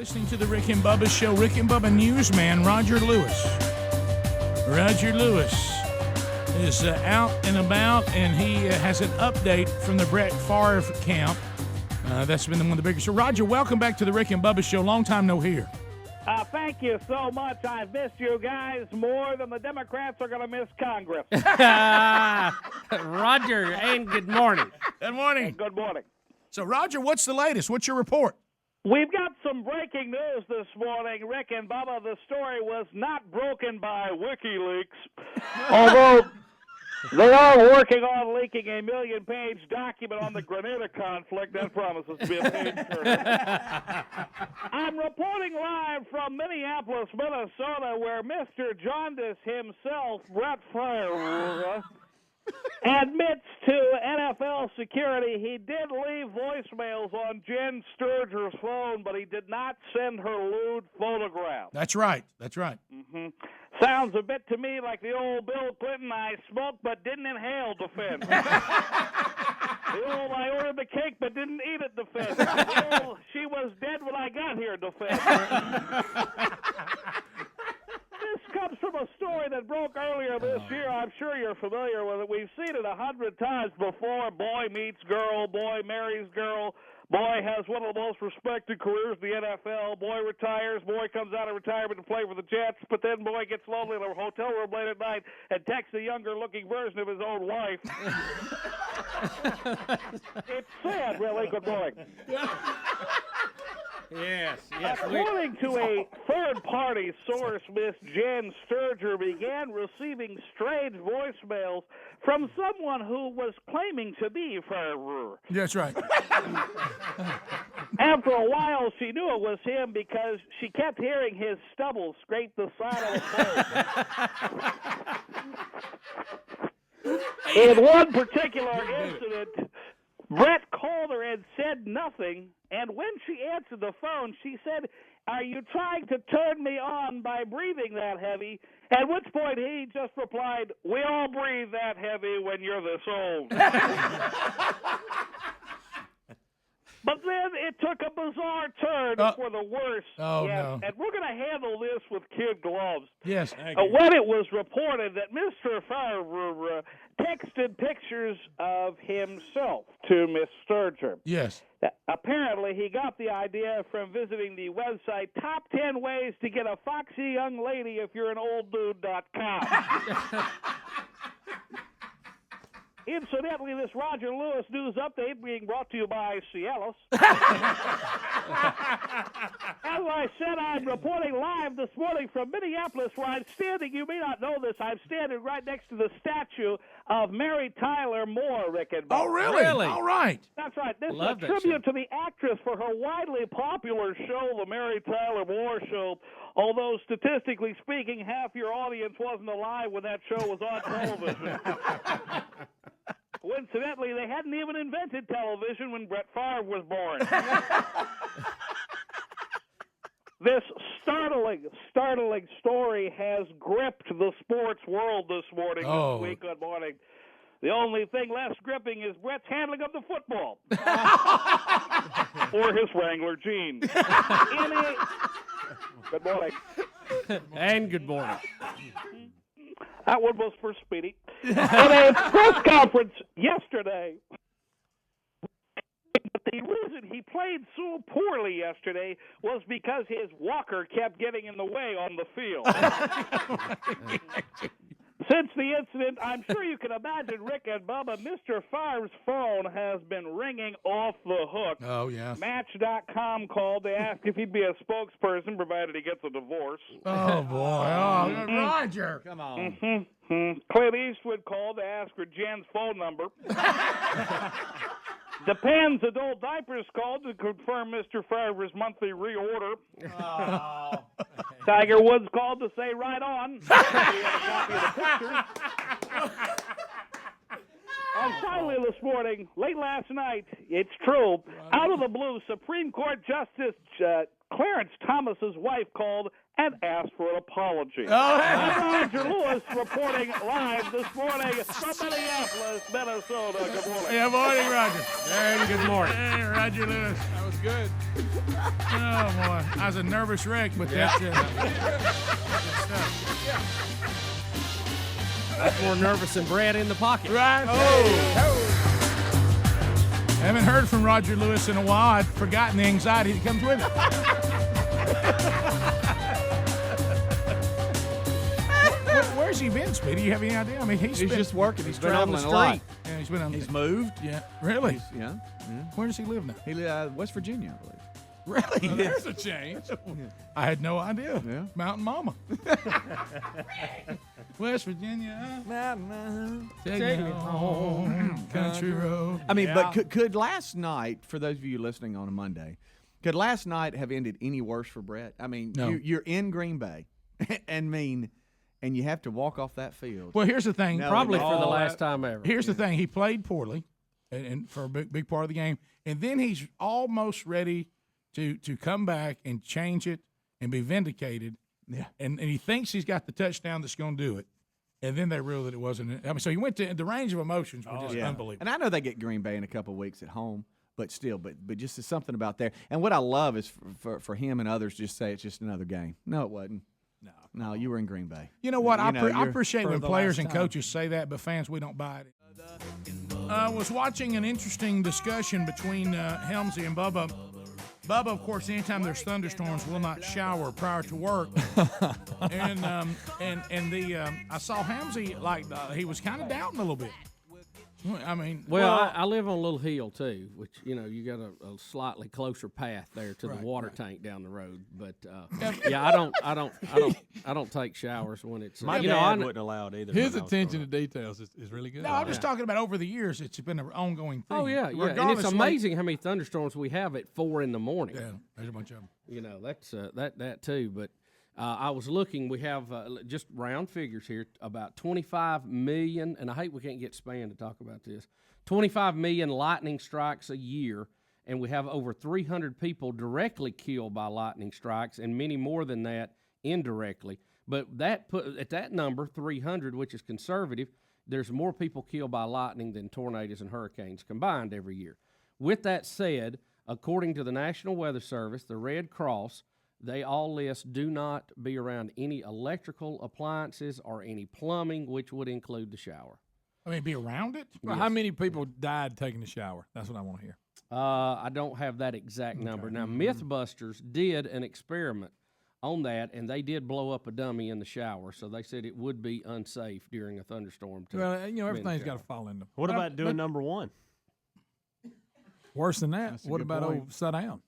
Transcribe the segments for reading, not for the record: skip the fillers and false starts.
listening to the Rick and Bubba Show. Rick and Bubba newsman Roger Lewis. Roger Lewis is out and about, and he has an update from the Brett Favre camp. That's been one of the biggest. So, Roger, welcome back to the Rick and Bubba Show. Long time no hear. Thank you so much. I've missed you guys more than the Democrats are going to miss Congress. Roger, and good morning. Good morning. And good morning. So, Roger, what's the latest? What's your report? We've got some breaking news this morning, Rick and Bubba. The story was not broken by WikiLeaks, although they are working on leaking a million-page document on the Grenada conflict. That promises to be a page turner. I'm reporting live from Minneapolis, Minnesota, where Mr. Jaundice himself, Brett Favre, admits to NFL security he did leave voicemails on Jen Sturger's phone, but he did not send her lewd photograph. That's right. That's right. Mm-hmm. Sounds a bit to me like the old Bill Clinton, I smoked but didn't inhale defense. The old I ordered the cake but didn't eat it defense. The old she was dead when I got here defense. This comes from a story that broke earlier this year. I'm sure you're familiar with it. We've seen it 100 times before. Boy meets girl, boy marries girl. Boy has one of the most respected careers in the NFL. Boy retires. Boy comes out of retirement to play for the Jets. But then boy gets lonely in a hotel room late at night and texts a younger-looking version of his own wife. It's sad, really. Good morning. Yes. According to a third-party source, Miss Jen Sturger began receiving strange voicemails from someone who was claiming to be Favre. That's right. After a while, she knew it was him because she kept hearing his stubble scrape the side of the phone. In one particular incident, Brett called her and said nothing, and when she answered the phone, she said, "Are you trying to turn me on by breathing that heavy?" At which point he just replied, "We all breathe that heavy when you're this old." But then it took a bizarre turn for the worse. Oh, yes. no. And we're going to handle this with kid gloves. Yes. When it was reported that Mr. Favre texted pictures of himself to Miss Sturger. Yes. Apparently, he got the idea from visiting the website Top 10 Ways to Get a Foxy Young Lady If You're an OldDude.com. Incidentally, this Roger Lewis news update being brought to you by Cialis. As I said, I'm reporting live this morning from Minneapolis, where I'm standing. You may not know this. I'm standing right next to the statue of Mary Tyler Moore, Rick and Bob. Oh, really? All right. That's right. This is Love a that tribute show. to the actress for her widely popular show, The Mary Tyler Moore Show. Although, statistically speaking, half your audience wasn't alive when that show was on television. Coincidentally, they hadn't even invented television when Brett Favre was born. This startling story has gripped the sports world this morning. Oh. This week. Good morning. The only thing less gripping is Brett's handling of the football. Or his Wrangler jeans. Good morning. And good morning. That one was for Speedy. At a press conference yesterday, the reason he played so poorly yesterday was because his walker kept getting in the way on the field. Since the incident, I'm sure you can imagine, Rick and Bubba, Mr. Favre's phone has been ringing off the hook. Oh, yeah. Match.com called to ask if he'd be a spokesperson, provided he gets a divorce. Oh, boy. Oh, Roger. Come on. Clint Eastwood called to ask for Jen's phone number. Depends Adult Diapers called to confirm Mr. Favre's monthly reorder. Oh. Tiger Woods called to say right on. We have a copy of the pictures. And finally this morning, late last night, it's true, out of the blue, Supreme Court Justice Clarence Thomas Thomas's wife called and asked for an apology. Oh, Roger Lewis reporting live this morning from Minneapolis, Minnesota. Good morning. yeah, morning, Roger. And good morning. Hey, Roger Lewis. That was good. Oh, boy. I was a nervous wreck, but that's good stuff. That's more nervous than bread in the pocket. Right? Oh. Haven't heard from Roger Lewis in a while. I'd forgotten the anxiety that comes with it. Where's he been, Speedy? You have any idea? I mean, he's He's been, just working. He's been on traveling the a lot. street. Yeah, he's been on. He's moved. Yeah, really? Yeah. Where does he live now? He West Virginia, I believe. Really? There's a change. I had no idea. Yeah. Mountain Mama. West Virginia. Take me home. Country road. I mean, but could last night, for those of you listening on a Monday, could last night have ended any worse for Brett? I mean, No. you're in Green Bay, and you have to walk off that field. Well, here's the thing. No, Probably no. for the last time ever. Here's the thing. He played poorly and for a big part of the game. And then he's almost ready to come back and change it and be vindicated. Yeah. And he thinks he's got the touchdown that's going to do it. And then they realized that it wasn't. I mean, so he went to the range of emotions were just unbelievable. And I know they get Green Bay in a couple of weeks at home, but still, but just there's something about there. And what I love is for him and others just say it's just another game. No, it wasn't. No, you were in Green Bay. You know what? I you're- appreciate for when the players last and time. coaches say that, but fans, we don't buy it. I was watching an interesting discussion between Helmsy and Bubba. Bubba, of course, anytime there's thunderstorms, will not shower prior to work. and I saw Helmsy he was kind of doubting a little bit. I mean, Well, I live on a little hill too, which you got a slightly closer path there to Right, the water tank down the road. But yeah, I don't take showers when it's My you dad know, I kn- wouldn't allow it either. His when I was attention growing to details is really good. no, I'm just talking about over the years. It's been an ongoing thing. Oh yeah, and Regardless it's of amazing how many thunderstorms we have at 4 a.m. Yeah, there's a bunch of them. You know, that's that too. But I was looking. We have just round figures here. About 25 million, and I hate we can't get Span to talk about this. 25 million lightning strikes a year, and we have over 300 people directly killed by lightning strikes, and many more than that indirectly. But that put at that number, 300, which is conservative. There's more people killed by lightning than tornadoes and hurricanes combined every year. With that said, according to the National Weather Service, the Red Cross, they all list do not be around any electrical appliances or any plumbing, which would include the shower. I mean, be around it. Well, how many people died taking a shower? That's what I want to hear. I don't have that exact number. Now, Mythbusters did an experiment on that, and they did blow up a dummy in the shower, so they said it would be unsafe during a thunderstorm. Well, be in the everything's got shower. to fall into. What about doing number one? Worse than that? That's a What good about point. old sit down?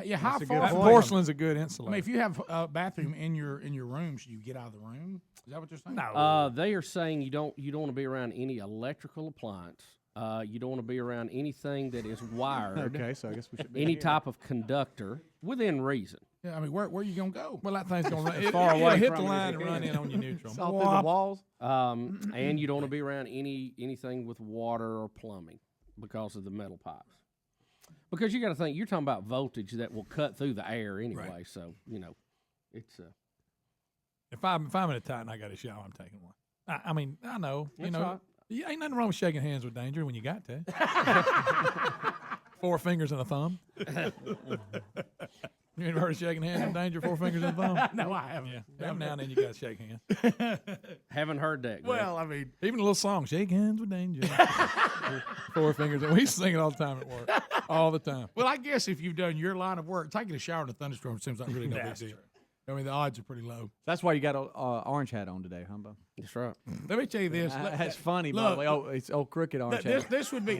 Yeah, how That's a far? good from- point. Porcelain's a good I insulator. mean, if you have a bathroom in your rooms, do you get out of the room? Is that what you're saying? No. They are saying you don't want to be around any electrical appliance. You don't want to be around anything that is wired. Okay, so I guess we should be Any here. type of conductor within reason. Yeah, I mean, where are you gonna go? Well, that thing's going to run. far It'll away hit from the it line as and it run can. in on your neutral. It's all through the walls. And you don't want to be around anything with water or plumbing because of the metal pipes. Because you got to think, you're talking about voltage that will cut through the air anyway. Right. So it's If I'm in a tight and I got a shower, I'm taking one. I mean, I know. That's You right. ain't nothing wrong with shaking hands with danger when you got to. 4 fingers and a thumb. You ever heard of shaking hands with danger? 4 fingers and a thumb. No, I haven't. Yeah, every now and then you got to shake hands. haven't heard that. Greg. Well, I mean, Even a little song, "Shake Hands with Danger." 4 fingers. We used to sing it all the time at work, all the time. well, I guess if you've done your line of work, taking a shower in a thunderstorm seems like really no big deal. I mean, the odds are pretty low. That's why you got an orange hat on today, Humbo. That's right. Let me tell you this. That's funny, by look, the way. Oh, it's old crooked orange hat. This would be me.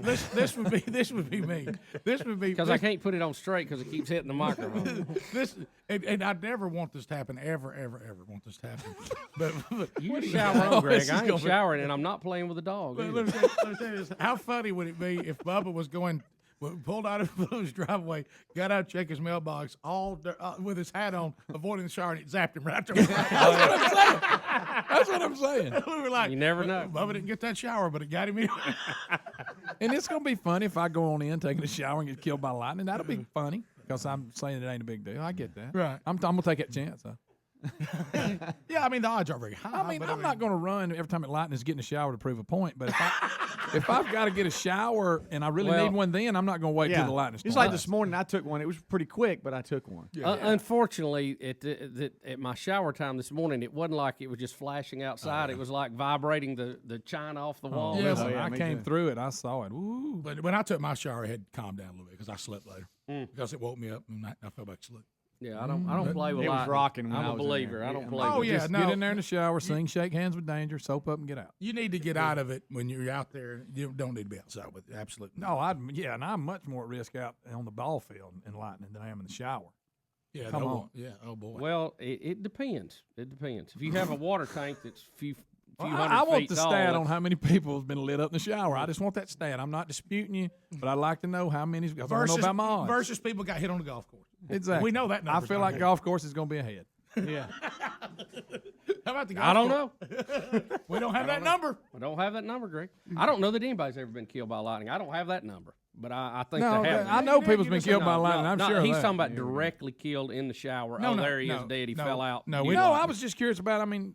This would be Because I can't put it on straight because it keeps hitting the microphone. this and I never want this to happen. Ever want this to happen. But You just shower on, Greg. This is I ain't gonna be- showering, and I'm not playing with the dog. Let either. me tell you this. How funny would it be if Bubba was pulled out of his driveway, got out, check his mailbox, with his hat on, avoiding the shower, and it zapped him right there. That's what I'm saying. We were like, You never know. Bubba didn't get that shower, but it got him in. And it's going to be funny if I go on in taking a shower and get killed by lightning. That'll be funny. because I'm saying it ain't a big deal. I get that. Right. I'm gonna take that chance. Though. Yeah, I mean the odds are very high. I mean, but I'm not going to run every time it lightens, get in the shower to prove a point. But if I've got to get a shower and I really need one, then I'm not going to wait till the lightning storm. It's like this morning I took one. It was pretty quick, but I took one. Unfortunately, at my shower time this morning, it wasn't like it was just flashing outside. It was like vibrating the china off the wall. Yeah, I came through it. I saw it. Woo. But when I took my shower, it had calmed down a little bit because I slept later. Because it woke me up and I fell back to sleep. Yeah, I don't play with It was lightning. rocking when I'm I a was in believer. there. I don't Yeah. play Oh, with it. yeah. Just no. get in there in the shower, sing "Shake Hands with Danger," soap up, and get out. You need to get out of it when you're out there. You don't need to be outside with it. Absolutely. No, and I'm much more at risk out on the ball field in lightning than I am in the shower. Yeah, Come on. Yeah, oh boy. Well, it depends. It depends. If you have a water tank that's few Well, hundred I want feet the tall, stat on how many people have been lit up in the shower. I just want that stat. I'm not disputing you, but I'd like to know how many. Because I don't know about my odds. Versus people got hit on the golf course. Exactly. We know that I number's feel not like good. golf course is going to be ahead. Yeah. How about the golf I don't course? know. We don't have that number. I don't have that number, Greg. I don't know that anybody's ever been killed by lightning. I don't have that number, but I think No, they have. I know people's been killed by lightning. I'm sure of he's that. talking about directly killed in the shower. No, no, there he no, is dead. He no, fell out. no, You we know, No, don't. I was just curious about. I mean,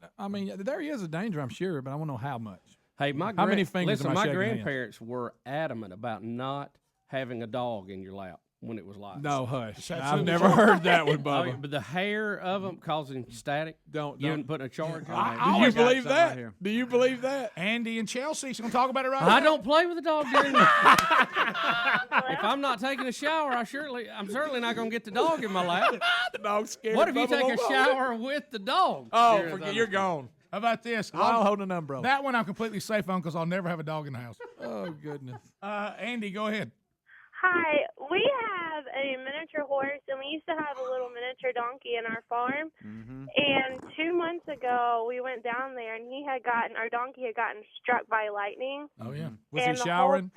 there is a danger. I'm sure, but I want to know how much. Hey, my How many fingers listen, am I my shaking hands? grandparents were adamant about not having a dog in your lap when it was lightning. No, hush. I've absolutely never true. heard that one, Oh, Bubba. yeah, but the hair of them causing static. Don't. You haven't put a charge on it. Do you always got believe some that? right here. Do you believe that? Andy and Chelsea's going to talk about it right I now. don't play with the dog during the If I'm not taking a shower, I'm certainly not going to get the dog in my lap. The dog's scared. What if you Bubba take won't a hold it? shower with the dog? Oh, during forget the you're gone. How about this? I'll hold an umbrella. That one I'm completely safe on because I'll never have a dog in the house. Oh goodness. Andy, go ahead. Hi, we have a miniature horse, and we used to have a little miniature donkey in our farm. And 2 months ago, we went down there, and our donkey had gotten struck by lightning. Oh, yeah. Was and he showering?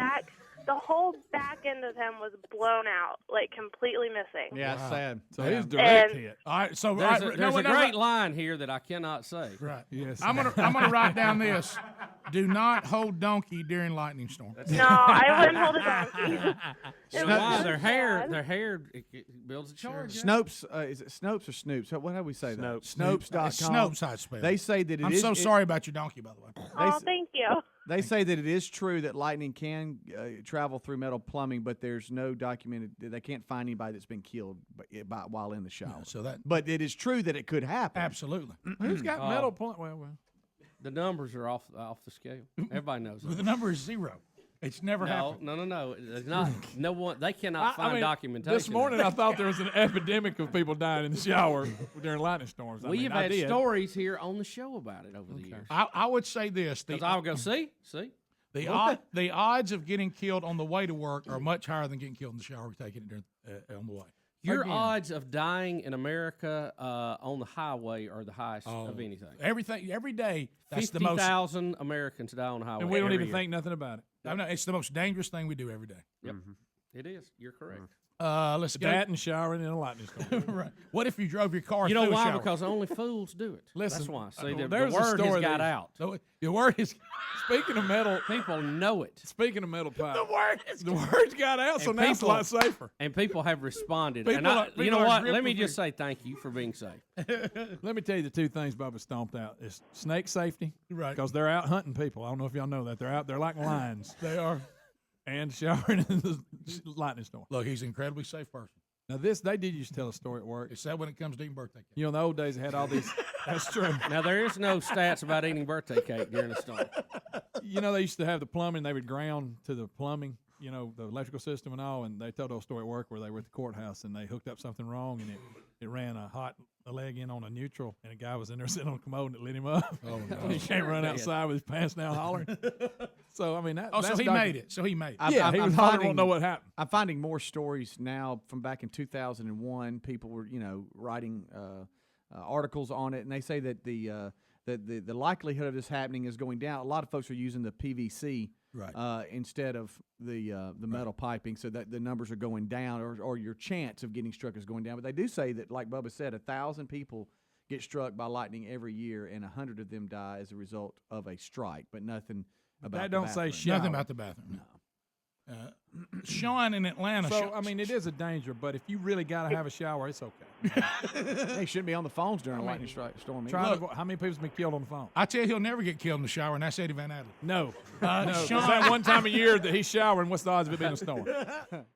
The whole back end of him was blown out, like completely missing. Yeah, it's sad. So he's direct And- hit. All right, so There's right, a great line here that I cannot say. Right. Yes. I'm gonna write down this. Do not hold donkey during lightning storm. No, I wouldn't hold a donkey. So why their hair it builds a charge. Snopes, is it Snopes or Snoops? What do we say? Snopes. Snopes.com. Snopes, how it's spelled. They say that it I'm is- so sorry about your donkey, by the way. Oh, thank you. They say that it is true that lightning can travel through metal plumbing, but there's no documented. They can't find anybody that's been killed while in the shower. So that But it is true that it could happen. absolutely. Who's got metal point? Well. The numbers are off the scale. Everybody knows The that. number is 0. It's never happened. No. It's not. No one. They cannot find documentation. This morning I thought there was an epidemic of people dying in the shower during lightning storms. We have had stories here on the show about it over the years. I would say this. Because I'll go see. The odds of getting killed on the way to work are much higher than getting killed in the shower taking it during, on the way. Your odds of dying in America on the highway are the highest of anything. Every day, that's the most. 50,000 Americans die on the highway. And we don't every even year. think nothing about it. I know, it's the most dangerous thing we do every day. Yep. It is. You're correct. Let's go. That and showering in a lightning storm. Right. What if you drove your car? You know through a why? shower? Because only fools do it. Listen, That's why. See, the there's a word has story got that- out. So the word is Speaking of metal, People know it. speaking of metal pipe, the word's got out, so now it's a lot safer. And people have responded. People And are- you people know are what? gripped Let me with just say thank you for being safe. Let me tell you the two things Bubba stomped out is snake safety, Right. Because they're out hunting people. I don't know if y'all know that they're out there like lions, they are. and showering in the lightning storm. Look, he's an incredibly safe person. Now they did used to tell a story at work. It's sad when it comes to eating birthday cake. You know, in the old days, they had all these. That's true. Now, there is no stats about eating birthday cake during a storm. You know, they used to have the plumbing. They would ground to the plumbing, you know, the electrical system and all. And they told a story at work where they were at the courthouse and they hooked up something wrong and it ran a leg in on a neutral, and a guy was in there sitting on a commode and it lit him up. Oh, no. He can't run outside with his pants down hollering. So I mean, Oh, so he made it. So he made it. Yeah, he was hollering, won't know what happened. I'm finding more stories now from back in 2001. People were, writing articles on it, and they say that the likelihood of this happening is going down. A lot of folks are using the PVC instead of the metal piping, so that the numbers are going down, or your chance of getting struck is going down. But they do say that, like Bubba said, 1,000 people get struck by lightning every year, and 100 of them die as a result of a strike. But nothing about That the don't say bathroom. shit. Nothing about the bathroom. No. Sean in Atlanta. So, I mean, it is a danger, but if you really got to have a shower, it's okay. They shouldn't be on the phones during a lightning storm. How many people's been killed on the phone? I tell you, he'll never get killed in the shower, and that's Eddie Van Adler. No. No. Is that one time a year that he's showering? What's the odds of it being a storm?